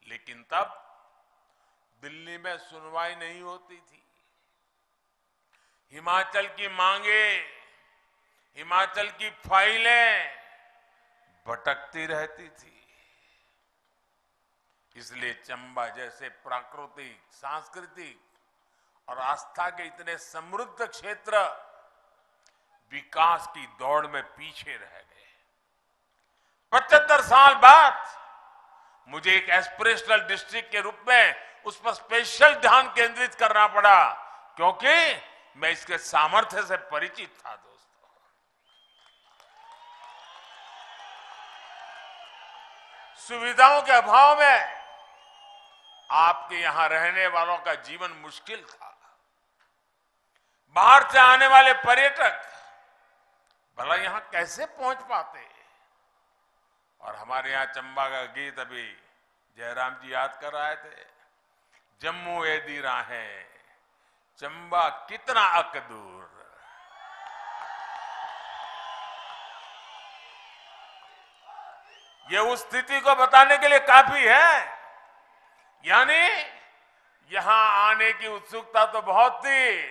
लेकिन तब दिल्ली में सुनवाई नहीं होती थी। हिमाचल की मांगे, हिमाचल की फाइलें भटकती रहती थी। इसलिए चंबा जैसे प्राकृतिक, सांस्कृतिक और आस्था के इतने समृद्ध क्षेत्र विकास की दौड़ में पीछे रह गए। 75 साल बाद मुझे एक एस्पिरेशनल डिस्ट्रिक्ट के रूप में उस पर स्पेशल ध्यान केंद्रित करना पड़ा, क्योंकि मैं इसके सामर्थ्य से परिचित था। दोस्तों, सुविधाओं के अभाव में आपके यहां रहने वालों का जीवन मुश्किल था। बाहर से आने वाले पर्यटक भला यहां कैसे पहुंच पाते। और हमारे यहां चंबा का गीत अभी जयराम जी याद कर रहे थे, जम्मू एदी राहें चंबा कितना अक दूर। ये उस स्थिति को बताने के लिए काफी है। यानी यहां आने की उत्सुकता तो बहुत थी,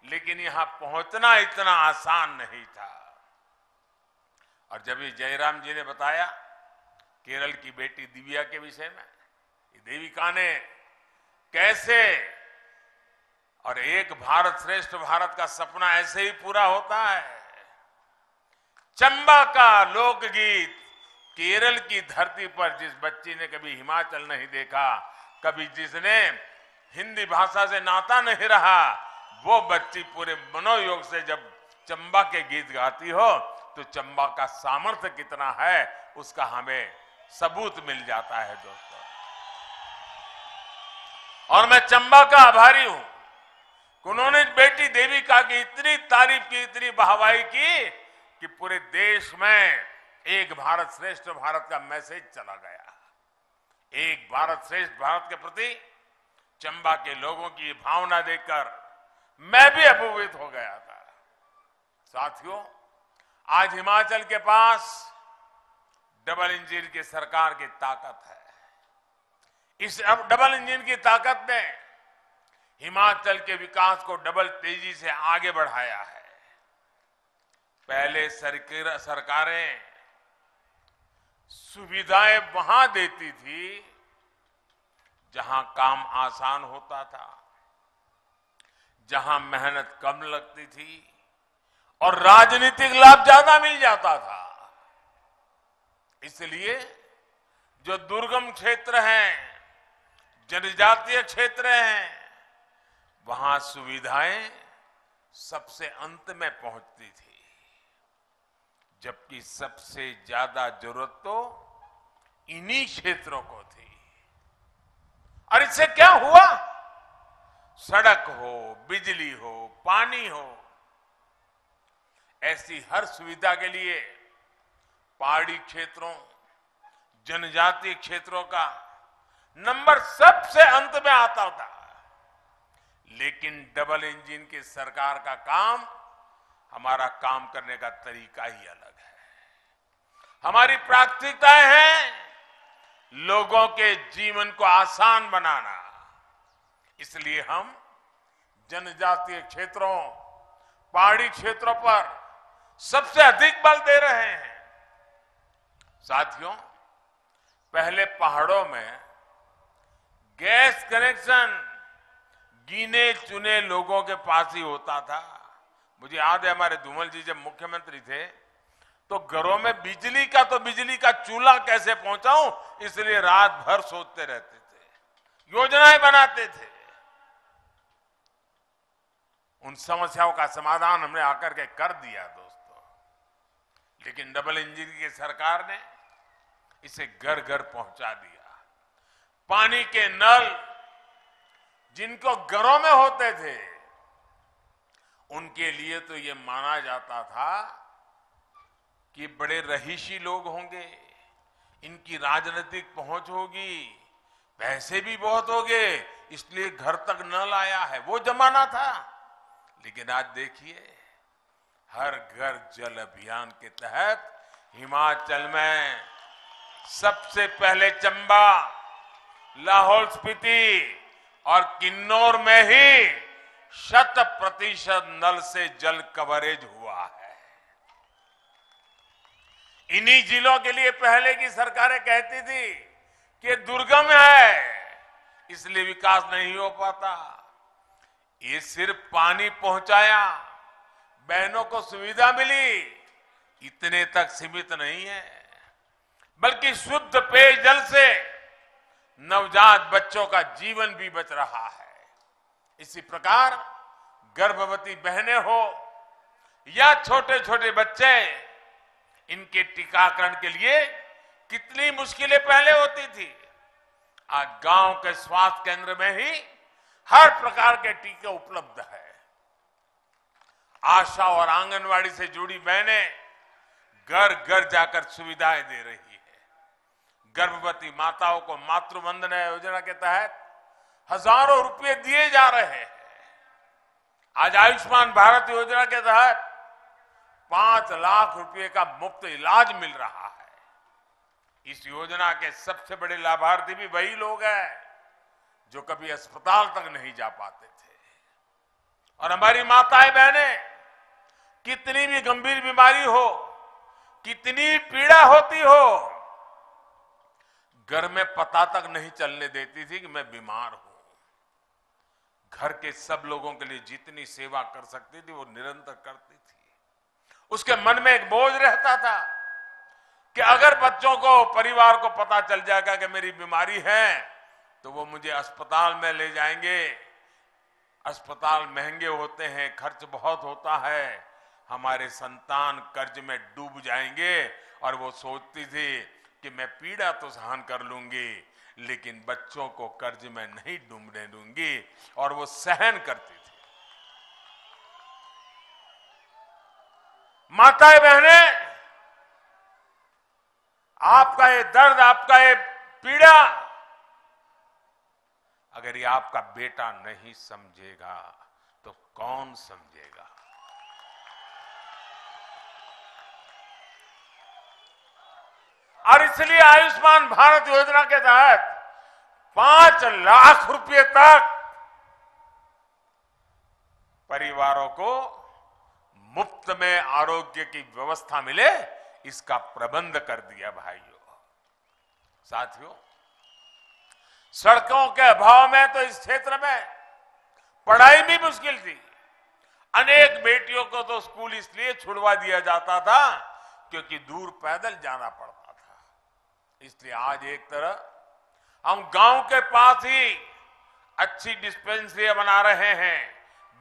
लेकिन यहां पहुंचना इतना आसान नहीं था। और जब ये जयराम जी ने बताया केरल की बेटी दिव्या के विषय में, देविका ने कैसे, और एक भारत श्रेष्ठ भारत का सपना ऐसे ही पूरा होता है। चंबा का लोकगीत केरल की धरती पर जिस बच्ची ने कभी हिमाचल नहीं देखा, कभी जिसने हिंदी भाषा से नाता नहीं रहा, वो बच्ची पूरे मनोयोग से जब चंबा के गीत गाती हो तो चंबा का सामर्थ्य कितना है उसका हमें सबूत मिल जाता है। दोस्तों, और मैं चंबा का आभारी हूं, उन्होंने बेटी देविका की इतनी तारीफ की, इतनी वाहवाही की कि पूरे देश में एक भारत श्रेष्ठ भारत का मैसेज चला गया। एक भारत श्रेष्ठ भारत के प्रति चंबा के लोगों की भावना देखकर मैं भी अभिभूत हो गया था। साथियों, आज हिमाचल के पास डबल इंजन की सरकार की ताकत है। इस डबल इंजन की ताकत ने हिमाचल के विकास को डबल तेजी से आगे बढ़ाया है। पहले सरकारें सुविधाएं वहां देती थी जहां काम आसान होता था, जहां मेहनत कम लगती थी और राजनीतिक लाभ ज्यादा मिल जाता था। इसलिए जो दुर्गम क्षेत्र हैं, जनजातीय क्षेत्र हैं, वहां सुविधाएं सबसे अंत में पहुंचती थी, जबकि सबसे ज्यादा जरूरत तो इन्हीं क्षेत्रों को थी। और इससे क्या हुआ? सड़क हो, बिजली हो, पानी हो, ऐसी हर सुविधा के लिए पहाड़ी क्षेत्रों, जनजातीय क्षेत्रों का नंबर सबसे अंत में आता था। लेकिन डबल इंजन की सरकार का काम, हमारा काम करने का तरीका ही अलग है। हमारी प्राथमिकताएं हैं लोगों के जीवन को आसान बनाना। इसलिए हम जनजातीय क्षेत्रों, पहाड़ी क्षेत्रों पर सबसे अधिक बल दे रहे हैं। साथियों, पहले पहाड़ों में गैस कनेक्शन गिने चुने लोगों के पास ही होता था। मुझे याद है हमारे धूमल जी जब मुख्यमंत्री थे तो घरों में बिजली का चूल्हा कैसे पहुंचाऊं, इसलिए रात भर सोचते रहते थे, योजनाएं बनाते थे। उन समस्याओं का समाधान हमने आकर के कर दिया दोस्तों। लेकिन डबल इंजन की सरकार ने इसे घर घर पहुंचा दिया। पानी के नल जिनको घरों में होते थे, उनके लिए तो ये माना जाता था कि बड़े रहीशी लोग होंगे, इनकी राजनीतिक पहुंच होगी, पैसे भी बहुत होंगे, इसलिए घर तक नल आया है, वो जमाना था। लेकिन आज देखिए, हर घर जल अभियान के तहत हिमाचल में सबसे पहले चंबा, लाहौल स्पीति और किन्नौर में ही 100% नल से जल कवरेज हुआ है। इन्हीं जिलों के लिए पहले की सरकारें कहती थी कि दुर्गम है इसलिए विकास नहीं हो पाता। ये सिर्फ पानी पहुंचाया, बहनों को सुविधा मिली, इतने तक सीमित नहीं है, बल्कि शुद्ध पेयजल से नवजात बच्चों का जीवन भी बच रहा है। इसी प्रकार गर्भवती बहनें हो या छोटे छोटे बच्चे, इनके टीकाकरण के लिए कितनी मुश्किलें पहले होती थी। आज गांव के स्वास्थ्य केंद्र में ही हर प्रकार के टीके उपलब्ध है। आशा और आंगनवाड़ी से जुड़ी बहनें घर घर जाकर सुविधाएं दे रही है। गर्भवती माताओं को मातृ वंदना योजना के तहत हजारों रुपए दिए जा रहे हैं। आज आयुष्मान भारत योजना के तहत 5 लाख रुपए का मुफ्त इलाज मिल रहा है। इस योजना के सबसे बड़े लाभार्थी भी वही लोग हैं जो कभी अस्पताल तक नहीं जा पाते थे। और हमारी माताएं बहनें, कितनी भी गंभीर बीमारी हो, कितनी पीड़ा होती हो, घर में पता तक नहीं चलने देती थी कि मैं बीमार हूं। घर के सब लोगों के लिए जितनी सेवा कर सकती थी वो निरंतर करती थी। उसके मन में एक बोझ रहता था कि अगर बच्चों को, परिवार को पता चल जाएगा कि मेरी बीमारी है तो वो मुझे अस्पताल में ले जाएंगे। अस्पताल महंगे होते हैं, खर्च बहुत होता है, हमारे संतान कर्ज में डूब जाएंगे। और वो सोचती थी कि मैं पीड़ा तो सहन कर लूंगी लेकिन बच्चों को कर्ज में नहीं डूबने दूंगी, और वो सहन करती थी। माताएं बहनें, आपका ये दर्द, आपका ये पीड़ा अगर ये आपका बेटा नहीं समझेगा तो कौन समझेगा। और इसलिए आयुष्मान भारत योजना के तहत 5 लाख रुपए तक परिवारों को मुफ्त में आरोग्य की व्यवस्था मिले, इसका प्रबंध कर दिया। भाइयों साथियों, सड़कों के अभाव में तो इस क्षेत्र में पढ़ाई भी मुश्किल थी। अनेक बेटियों को तो स्कूल इसलिए छुड़वा दिया जाता था क्योंकि दूर पैदल जाना पड़ता था। इसलिए आज एक तरह हम गांव के पास ही अच्छी डिस्पेंसरी बना रहे हैं,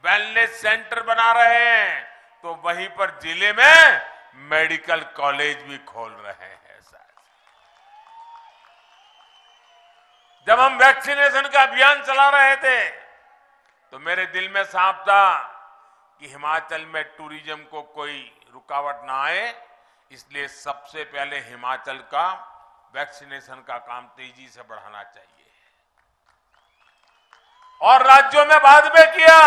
वेलनेस सेंटर बना रहे हैं, तो वहीं पर जिले में मेडिकल कॉलेज भी खोल रहे हैं। जब हम वैक्सीनेशन का अभियान चला रहे थे तो मेरे दिल में साफ था कि हिमाचल में टूरिज्म को कोई रुकावट ना आए, इसलिए सबसे पहले हिमाचल का वैक्सीनेशन का काम तेजी से बढ़ाना चाहिए। और राज्यों में बाद में किया,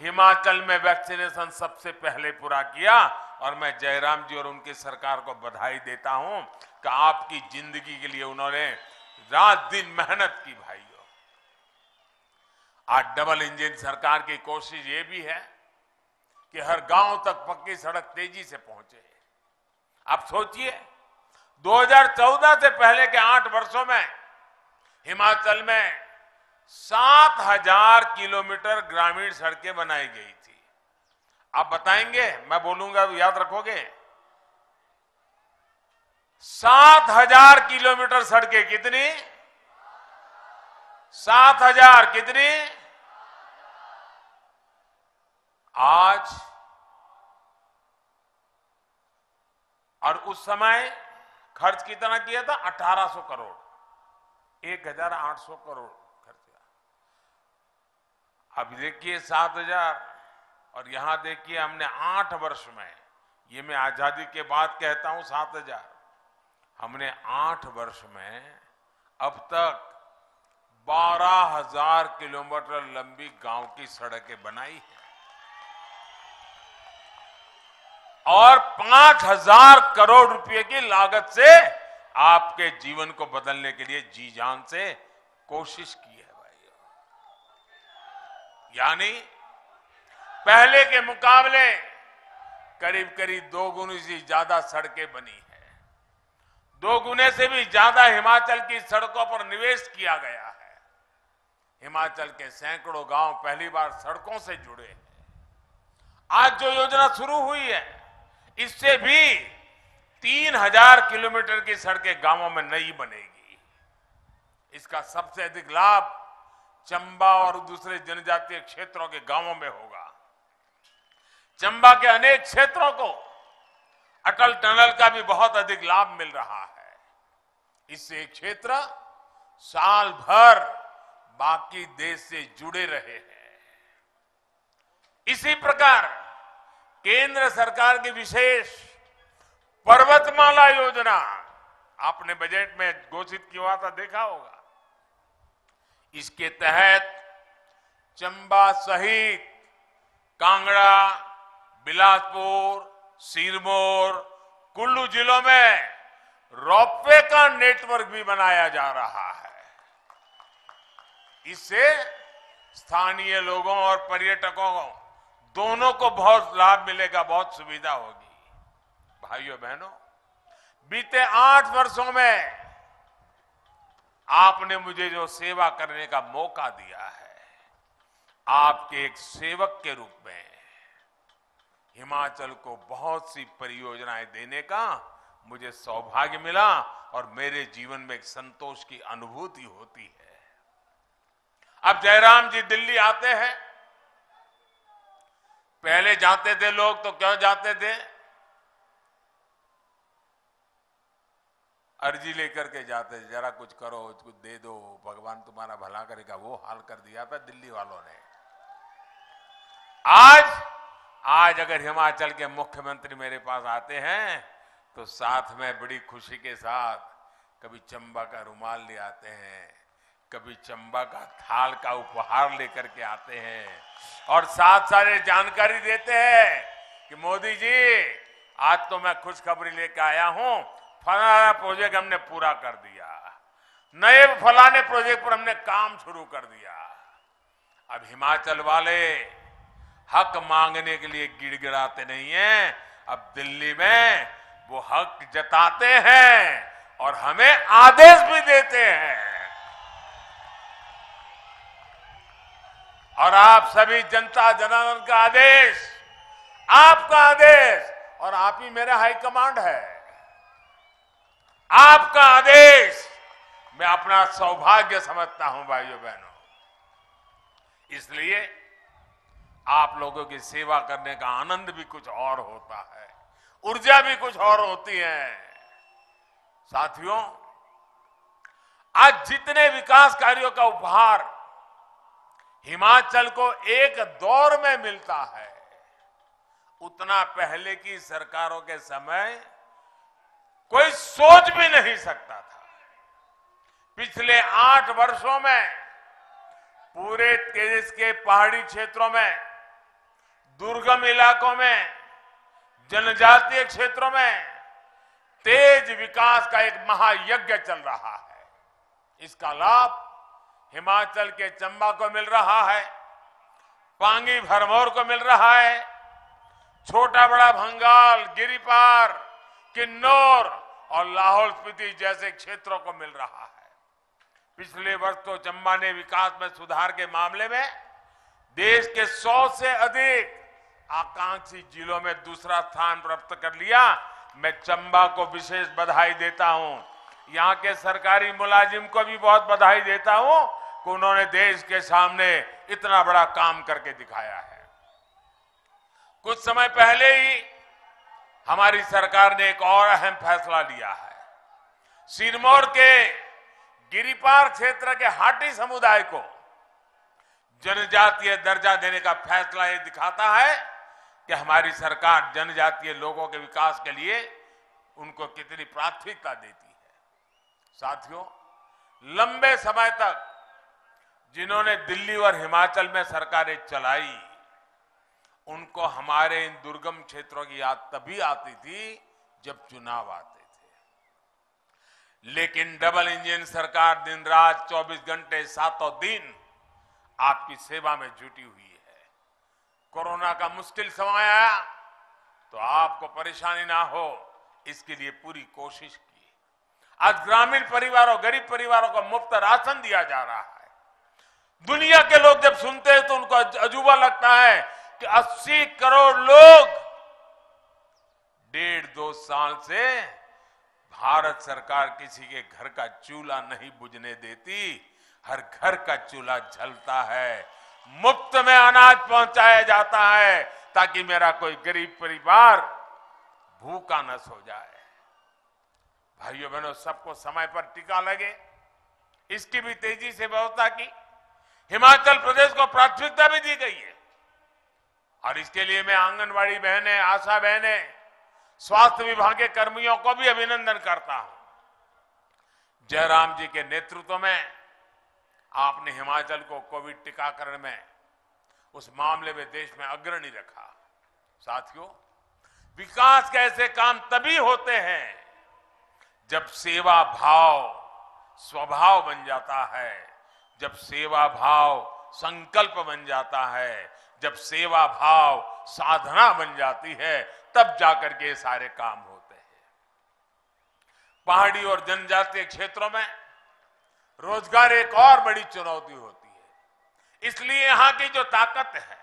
हिमाचल में वैक्सीनेशन सबसे पहले पूरा किया। और मैं जयराम जी और उनकी सरकार को बधाई देता हूं कि आपकी जिंदगी के लिए उन्होंने रात दिन मेहनत की। भाइयों, आज डबल इंजन सरकार की कोशिश ये भी है कि हर गांव तक पक्की सड़क तेजी से पहुंचे। आप सोचिए, 2014 से पहले के 8 वर्षों में हिमाचल में 7,000 किलोमीटर ग्रामीण सड़कें बनाई गई थी। आप बताएंगे, मैं बोलूंगा, याद रखोगे? 7,000 किलोमीटर सड़कें कितनी? 7,000 कितनी? आज और उस समय खर्च कितना किया था? 1800 करोड़, 1,800 करोड़ खर्च किया। अब देखिए 7,000, और यहां देखिए हमने 8 वर्ष में, ये मैं आजादी के बाद कहता हूं 7,000, हमने 8 वर्ष में अब तक 12,000 किलोमीटर लंबी गांव की सड़कें बनाई है और 5,000 करोड़ रुपए की लागत से आपके जीवन को बदलने के लिए जी जान से कोशिश की है भाइयों। यानी पहले के मुकाबले करीब करीब 2 गुनी से ज्यादा सड़कें बनी है। 2 गुने से भी ज्यादा हिमाचल की सड़कों पर निवेश किया गया है। हिमाचल के सैकड़ों गांव पहली बार सड़कों से जुड़े हैं। आज जो योजना शुरू हुई है, इससे भी 3000 किलोमीटर की सड़कें गांवों में नई बनेगी। इसका सबसे अधिक लाभ चंबा और दूसरे जनजातीय क्षेत्रों के गांवों में होगा। चंबा के अनेक क्षेत्रों को अटल टनल का भी बहुत अधिक लाभ मिल रहा है। इससे क्षेत्र साल भर बाकी देश से जुड़े रहे हैं। इसी प्रकार केंद्र सरकार की विशेष पर्वतमाला योजना आपने बजट में घोषित किया हुआ था, देखा होगा। इसके तहत चंबा सहित कांगड़ा, बिलासपुर, सिरमौर, कुल्लू जिलों में रोपवे का नेटवर्क भी बनाया जा रहा है। इससे स्थानीय लोगों और पर्यटकों दोनों को बहुत लाभ मिलेगा, बहुत सुविधा होगी। भाइयों बहनों, बीते 8 वर्षों में आपने मुझे जो सेवा करने का मौका दिया है, आपके एक सेवक के रूप में हिमाचल को बहुत सी परियोजनाएं देने का मुझे सौभाग्य मिला और मेरे जीवन में एक संतोष की अनुभूति होती है। अब जयराम जी दिल्ली आते हैं। पहले जाते थे लोग तो क्यों जाते थे? अर्जी लेकर के जाते थे, जरा कुछ करो, कुछ दे दो, भगवान तुम्हारा भला करेगा। वो हाल कर दिया था दिल्ली वालों ने। आज अगर हिमाचल के मुख्यमंत्री मेरे पास आते हैं तो साथ में बड़ी खुशी के साथ कभी चंबा का रुमाल ले आते हैं, कभी चंबा का थाल का उपहार लेकर के आते हैं और साथ सारे जानकारी देते हैं कि मोदी जी आज तो मैं खुशखबरी लेकर आया हूं, फलाना प्रोजेक्ट हमने पूरा कर दिया, नए फलाने प्रोजेक्ट पर हमने काम शुरू कर दिया। अब हिमाचल वाले हक मांगने के लिए गिड़गिड़ाते नहीं हैं, अब दिल्ली में वो हक जताते हैं और हमें आदेश भी देते हैं। और आप सभी जनता जनार्दन का आदेश, आपका आदेश, और आप ही मेरा हाईकमांड है। आपका आदेश मैं अपना सौभाग्य समझता हूं भाइयों बहनों। इसलिए आप लोगों की सेवा करने का आनंद भी कुछ और होता है, ऊर्जा भी कुछ और होती है। साथियों, आज जितने विकास कार्यों का उपहार हिमाचल को एक दौर में मिलता है, उतना पहले की सरकारों के समय कोई सोच भी नहीं सकता था। पिछले 8 वर्षों में पूरे देश के पहाड़ी क्षेत्रों में, दुर्गम इलाकों में, जनजातीय क्षेत्रों में तेज विकास का एक महायज्ञ चल रहा है। इसका लाभ हिमाचल के चंबा को मिल रहा है, पांगी भरमौर को मिल रहा है, छोटा बड़ा भंगाल, गिरिपार, किन्नौर और लाहौल स्पीति जैसे क्षेत्रों को मिल रहा है। पिछले वर्ष तो चंबा ने विकास में सुधार के मामले में देश के 100 से अधिक आकांक्षी जिलों में दूसरा स्थान प्राप्त कर लिया। मैं चंबा को विशेष बधाई देता हूं। यहां के सरकारी मुलाजिम को भी बहुत बधाई देता हूं कि उन्होंने देश के सामने इतना बड़ा काम करके दिखाया है। कुछ समय पहले ही हमारी सरकार ने एक और अहम फैसला लिया है। सिरमौर के गिरिपार क्षेत्र के हाटी समुदाय को जनजातीय दर्जा देने का फैसला ये दिखाता है कि हमारी सरकार जनजातीय लोगों के विकास के लिए उनको कितनी प्राथमिकता देती है। साथियों, लंबे समय तक जिन्होंने दिल्ली और हिमाचल में सरकारें चलाई, उनको हमारे इन दुर्गम क्षेत्रों की याद तभी आती थी जब चुनाव आते थे। लेकिन डबल इंजन सरकार दिन रात 24 घंटे सातों दिन आपकी सेवा में जुटी हुई है। कोरोना का मुश्किल समय आया तो आपको परेशानी ना हो, इसके लिए पूरी कोशिश की। आज ग्रामीण परिवारों, गरीब परिवारों को मुफ्त राशन दिया जा रहा है। दुनिया के लोग जब सुनते हैं तो उनको अजूबा लगता है कि 80 करोड़ लोग 1.5-2 साल से भारत सरकार किसी के घर का चूल्हा नहीं बुझने देती, हर घर का चूल्हा जलता है, मुफ्त में अनाज पहुंचाया जाता है ताकि मेरा कोई गरीब परिवार भूखा न सो जाए। भाइयों बहनों, सबको समय पर टीका लगे, इसकी भी तेजी से व्यवस्था की। हिमाचल प्रदेश को प्राथमिकता भी दी गई है और इसके लिए मैं आंगनबाड़ी बहनें, आशा बहनें, स्वास्थ्य विभाग के कर्मियों को भी अभिनंदन करता हूं। जयराम जी के नेतृत्व में आपने हिमाचल को कोविड टीकाकरण में, उस मामले में देश में अग्रणी रखा। साथियों, विकास के ऐसे काम तभी होते हैं जब सेवा भाव स्वभाव बन जाता है, जब सेवा भाव संकल्प बन जाता है, जब सेवा भाव साधना बन जाती है, तब जाकर के ये सारे काम होते हैं। पहाड़ी और जनजातीय क्षेत्रों में रोजगार एक और बड़ी चुनौती होती है, इसलिए यहां की जो ताकत है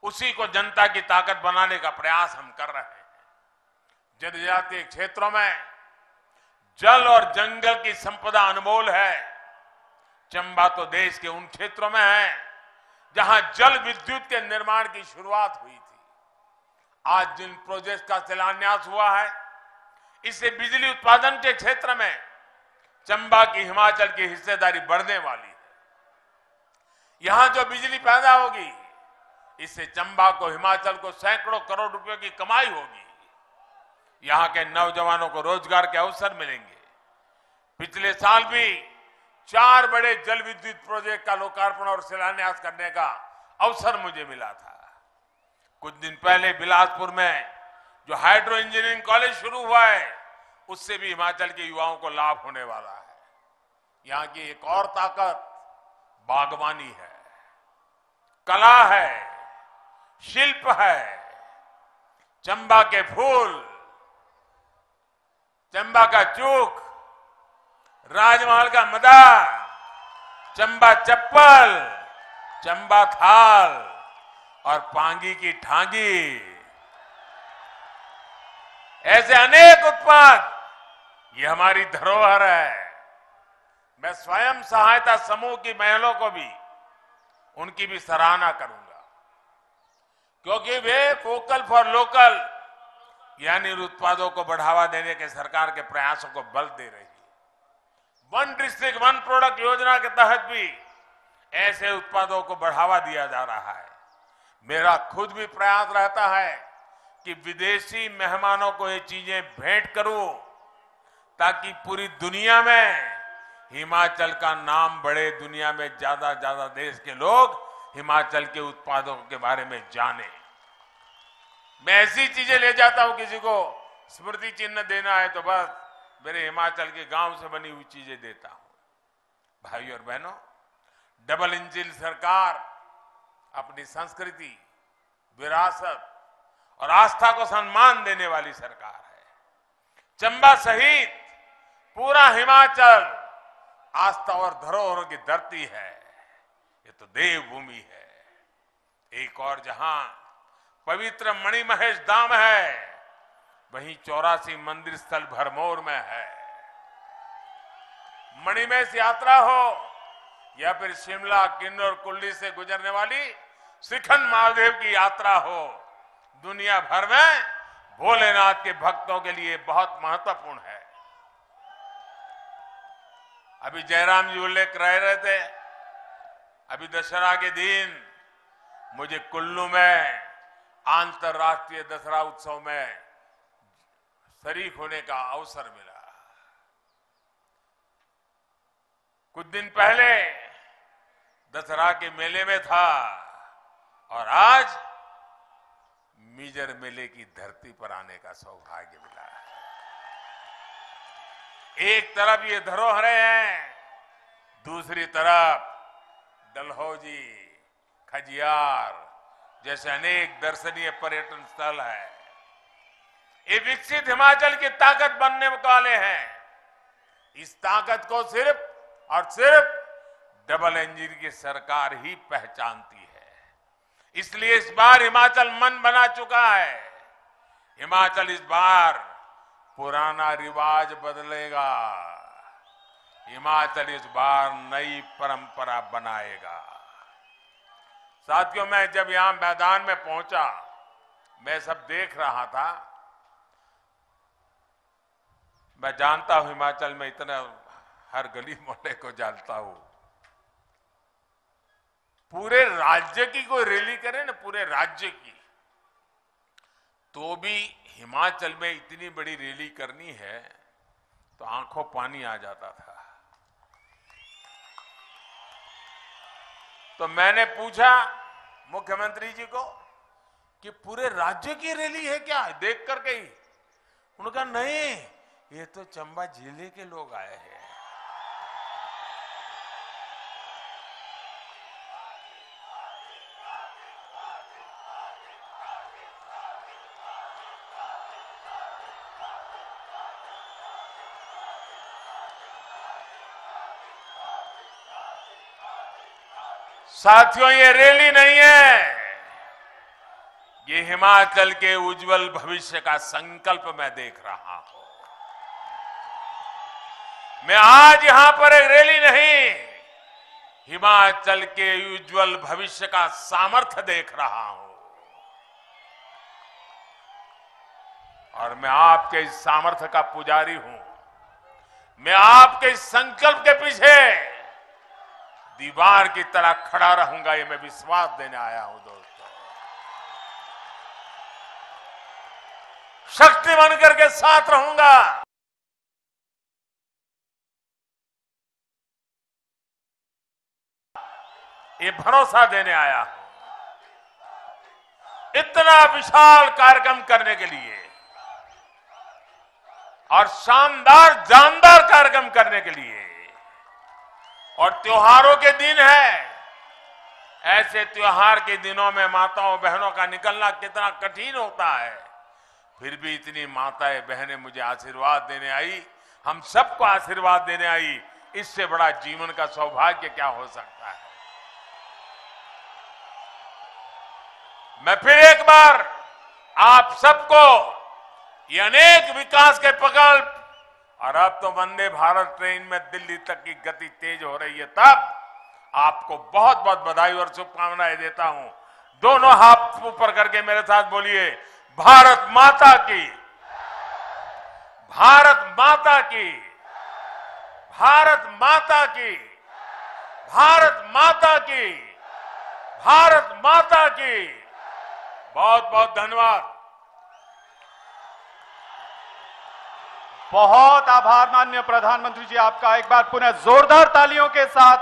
उसी को जनता की ताकत बनाने का प्रयास हम कर रहे हैं। जनजातीय क्षेत्रों में जल और जंगल की संपदा अनमोल है। चंबा तो देश के उन क्षेत्रों में है जहां जल विद्युत के निर्माण की शुरुआत हुई थी। आज जिन प्रोजेक्ट का शिलान्यास हुआ है, इससे बिजली उत्पादन के क्षेत्र में चंबा की, हिमाचल की हिस्सेदारी बढ़ने वाली है। यहां जो बिजली पैदा होगी, इससे चंबा को, हिमाचल को सैकड़ों करोड़ रुपए की कमाई होगी। यहां के नौजवानों को रोजगार के अवसर मिलेंगे। पिछले साल भी 4 बड़े जल विद्युत प्रोजेक्ट का लोकार्पण और शिलान्यास करने का अवसर मुझे मिला था। कुछ दिन पहले बिलासपुर में जो हाइड्रो इंजीनियरिंग कॉलेज शुरू हुआ है, उससे भी हिमाचल के युवाओं को लाभ होने वाला है। यहां की एक और ताकत बागवानी है, कला है, शिल्प है। चंबा के फूल, चंबा का चूक, राजमहल का मदा, चंबा चप्पल, चंबा थाल और पांगी की ठांगी, ऐसे अनेक उत्पाद, ये हमारी धरोहर है। मैं स्वयं सहायता समूह की महिलाओं को भी, उनकी भी सराहना करूंगा, क्योंकि वे वोकल फॉर लोकल यानी उत्पादों को बढ़ावा देने के सरकार के प्रयासों को बल दे रही है। 1 डिस्ट्रिक्ट 1 प्रोडक्ट योजना के तहत भी ऐसे उत्पादों को बढ़ावा दिया जा रहा है। मेरा खुद भी प्रयास रहता है कि विदेशी मेहमानों को ये चीजें भेंट करूं ताकि पूरी दुनिया में हिमाचल का नाम बढ़े, दुनिया में ज्यादा देश के लोग हिमाचल के उत्पादों के बारे में जाने। मैं ऐसी चीजें ले जाता हूं, किसी को स्मृति चिन्ह देना है तो बस मेरे हिमाचल के गांव से बनी हुई चीजें देता हूं। भाई और बहनों, डबल इंजन सरकार अपनी संस्कृति, विरासत और आस्था को सम्मान देने वाली सरकार है। चंबा सहित पूरा हिमाचल आस्था और धरोहरों की धरती है। ये तो देवभूमि है। एक और जहां पवित्र मणिमहेश धाम है, वहीं 84 मंदिर स्थल भरमौर में है। मणिमहेश यात्रा हो या फिर शिमला, किन्नौर, कुल्ली से गुजरने वाली श्रीखंड महादेव की यात्रा हो, दुनिया भर में भोलेनाथ के भक्तों के लिए बहुत महत्वपूर्ण है। अभी जयराम जी उल्लेख कर रहे थे, अभी दशहरा के दिन मुझे कुल्लू में अंतर्राष्ट्रीय दशहरा उत्सव में शरीक होने का अवसर मिला। कुछ दिन पहले दशहरा के मेले में था और आज मिजर मेले की धरती पर आने का सौभाग्य मिला है। एक तरफ ये धरोहरें हैं, दूसरी तरफ डलहौजी, खजियार जैसे अनेक दर्शनीय पर्यटन स्थल है। ये विकसित हिमाचल की ताकत बनने वाले हैं। इस ताकत को सिर्फ और सिर्फ डबल इंजन की सरकार ही पहचानती है। इसलिए इस बार हिमाचल मन बना चुका है। हिमाचल इस बार पुराना रिवाज बदलेगा। हिमाचल इस बार नई परंपरा बनाएगा। साथियों, मैं जब यहां मैदान में पहुंचा, मैं सब देख रहा था। मैं जानता हूं हिमाचल में इतना हर गली मोहल्ले को जानता हूं। पूरे राज्य की कोई रैली करे ना, पूरे राज्य की, तो भी हिमाचल में इतनी बड़ी रैली करनी है तो आंखों पानी आ जाता था। तो मैंने पूछा मुख्यमंत्री जी को कि पूरे राज्य की रैली है क्या, देख करके ही? उन्होंने कहा नहीं, ये तो चंबा जिले के लोग आए हैं। साथियों, ये रैली नहीं है, ये हिमाचल के उज्जवल भविष्य का संकल्प मैं देख रहा हूं। मैं आज यहां पर एक रैली नहीं, हिमाचल के उज्जवल भविष्य का सामर्थ्य देख रहा हूं। और मैं आपके इस सामर्थ्य का पुजारी हूं। मैं आपके इस संकल्प के पीछे दीवार की तरह खड़ा रहूंगा, ये मैं विश्वास देने आया हूं। दोस्तों, शक्ति बनकर के साथ रहूंगा। ये भरोसा देने आया हूं। इतना विशाल कार्यक्रम करने के लिए और शानदार जानदार कार्यक्रम करने के लिए, और त्योहारों के दिन है। ऐसे त्योहार के दिनों में माताओं बहनों का निकलना कितना कठिन होता है, फिर भी इतनी माताएं बहनें मुझे आशीर्वाद देने आई, हम सबको आशीर्वाद देने आई। इससे बड़ा जीवन का सौभाग्य क्या हो सकता है। मैं फिर एक बार आप सबको ये अनेक विकास के प्रकल्प, और अब तो वंदे भारत ट्रेन में दिल्ली तक की गति तेज हो रही है, तब आपको बहुत बहुत बधाई और शुभकामनाएं देता हूं। दोनों हाथ ऊपर करके मेरे साथ बोलिए, भारत माता की, भारत माता की, भारत माता की, भारत माता की, भारत माता की। बहुत बहुत धन्यवाद। बहुत आभार माननीय प्रधानमंत्री जी आपका। एक बार पुनः जोरदार तालियों के साथ